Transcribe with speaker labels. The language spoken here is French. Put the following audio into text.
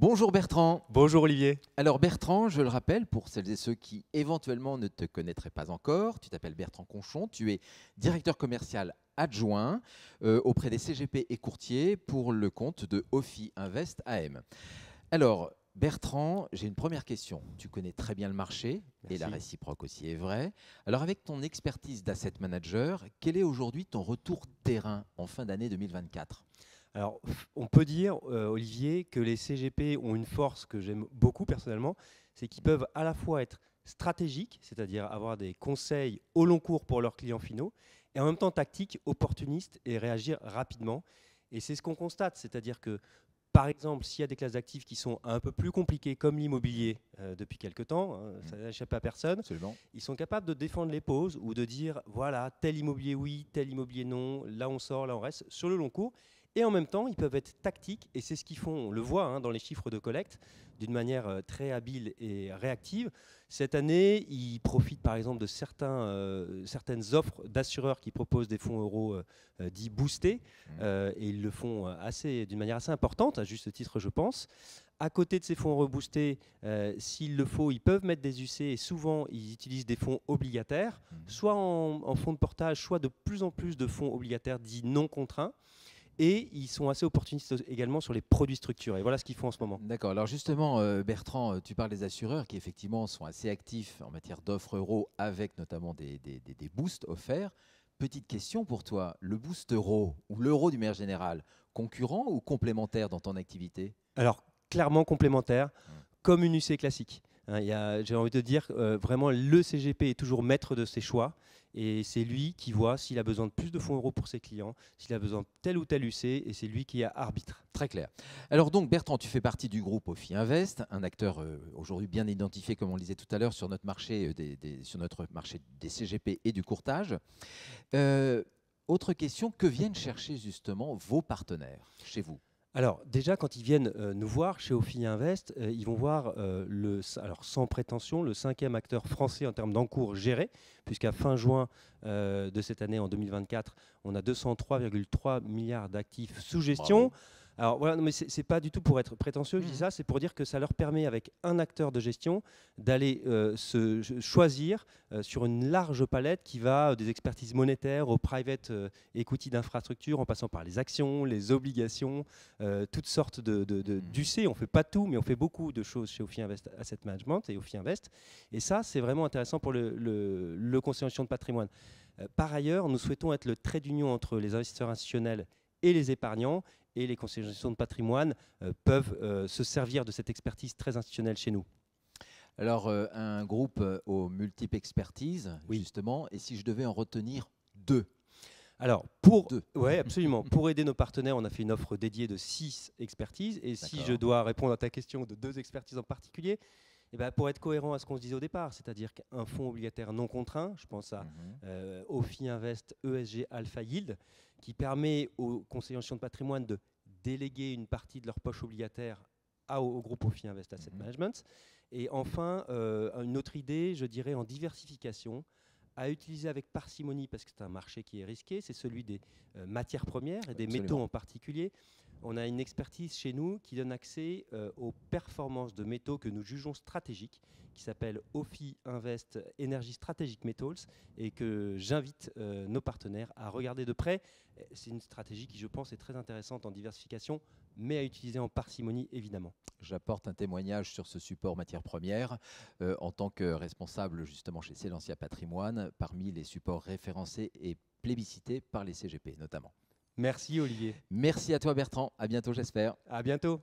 Speaker 1: Bonjour Bertrand.
Speaker 2: Bonjour Olivier.
Speaker 1: Alors Bertrand, je le rappelle, pour celles et ceux qui éventuellement ne te connaîtraient pas encore, tu t'appelles Bertrand Conchon, tu es directeur commercial adjoint auprès des CGP et courtiers pour le compte de Ophi Invest AM. Alors Bertrand, j'ai une première question. Tu connais très bien le marché.
Speaker 2: Merci.
Speaker 1: Et la réciproque aussi est vraie. Alors avec ton expertise d'asset manager, quel est aujourd'hui ton retour terrain en fin d'année 2024 ?
Speaker 2: Alors, on peut dire, Olivier, que les CGP ont une force que j'aime beaucoup personnellement, c'est qu'ils peuvent à la fois être stratégiques, c'est-à-dire avoir des conseils au long cours pour leurs clients finaux, et en même temps tactiques, opportunistes et réagir rapidement. Et c'est ce qu'on constate, c'est-à-dire que, par exemple, s'il y a des classes d'actifs qui sont un peu plus compliquées, comme l'immobilier depuis quelque temps, ça n'échappe à personne,
Speaker 1: Absolument.
Speaker 2: ils sont capables de défendre les pauses ou de dire, voilà, tel immobilier oui, tel immobilier non, là on sort, là on reste, sur le long cours. Et en même temps, ils peuvent être tactiques, et c'est ce qu'ils font, on le voit dans les chiffres de collecte, d'une manière très habile et réactive. Cette année, ils profitent par exemple de certaines offres d'assureurs qui proposent des fonds euros dits boostés, et ils le font d'une manière assez importante, à juste titre je pense. À côté de ces fonds euros boostés, s'il le faut, ils peuvent mettre des UC, et souvent ils utilisent des fonds obligataires, soit en fonds de portage, soit de plus en plus de fonds obligataires dits non contraints. Et ils sont assez opportunistes également sur les produits structurés. Voilà ce qu'ils font en ce moment.
Speaker 1: D'accord. Alors justement, Bertrand, tu parles des assureurs qui effectivement sont assez actifs en matière d'offres euros avec notamment des boosts offerts. Petite question pour toi, le boost euro ou l'euro du manière générale, concurrent ou complémentaire dans ton activité ?
Speaker 2: Alors, clairement complémentaire, comme une UC classique. J'ai envie de dire, vraiment, le CGP est toujours maître de ses choix. Et c'est lui qui voit s'il a besoin de plus de fonds euros pour ses clients, s'il a besoin de tel ou tel UC, et c'est lui qui est arbitre.
Speaker 1: Très clair. Alors donc Bertrand, tu fais partie du groupe Ophi Invest, un acteur aujourd'hui bien identifié, comme on le disait tout à l'heure, sur notre marché des CGP et du courtage. Autre question, que viennent chercher justement vos partenaires chez vous ?
Speaker 2: Alors déjà, quand ils viennent nous voir chez Ophi Invest, ils vont voir, alors sans prétention, le 5e acteur français en termes d'encours géré, puisqu'à fin juin de cette année, en 2024, on a 203,3 milliards d'actifs sous gestion.
Speaker 1: Bravo.
Speaker 2: Alors voilà, mais c'est pas du tout pour être prétentieux, je dis ça, c'est pour dire que ça leur permet, avec un acteur de gestion, d'aller se choisir sur une large palette qui va des expertises monétaires au private equity d'infrastructure, en passant par les actions, les obligations, toutes sortes d'UC. On fait pas tout, mais on fait beaucoup de choses chez Ophi Invest Asset Management et Ophi Invest. Et ça, c'est vraiment intéressant pour le conseil en gestion de patrimoine. Par ailleurs, nous souhaitons être le trait d'union entre les investisseurs institutionnels et les épargnants. Et les conseillers en gestion de patrimoine peuvent se servir de cette expertise très institutionnelle chez nous.
Speaker 1: Alors, un groupe aux multiples expertises,
Speaker 2: Oui.
Speaker 1: justement, et si je devais en retenir deux ?
Speaker 2: Alors, ouais, absolument. Pour aider nos partenaires, on a fait une offre dédiée de 6 expertises. Et si je dois répondre à ta question de 2 expertises en particulier, pour être cohérent à ce qu'on se disait au départ, c'est-à-dire qu'un fonds obligataire non contraint, je pense à Ophi Invest ESG Alpha Yield, qui permet aux conseillers en gestion de patrimoine de déléguer une partie de leur poche obligataire au groupe Ophi Invest Asset Management. Et enfin, une autre idée, je dirais, en diversification, à utiliser avec parcimonie, parce que c'est un marché qui est risqué, c'est celui des matières premières et des métaux en particulier. On a une expertise chez nous qui donne accès aux performances de métaux que nous jugeons stratégiques, qui s'appelle Ophi Invest Energy Strategic Metals, et que j'invite nos partenaires à regarder de près. C'est une stratégie qui, je pense, est très intéressante en diversification, mais à utiliser en parcimonie, évidemment.
Speaker 1: J'apporte un témoignage sur ce support matières premières en tant que responsable justement chez Célentia Patrimoine, parmi les supports référencés et plébiscités par les CGP notamment.
Speaker 2: Merci Olivier.
Speaker 1: Merci à toi Bertrand, à bientôt j'espère.
Speaker 2: À bientôt.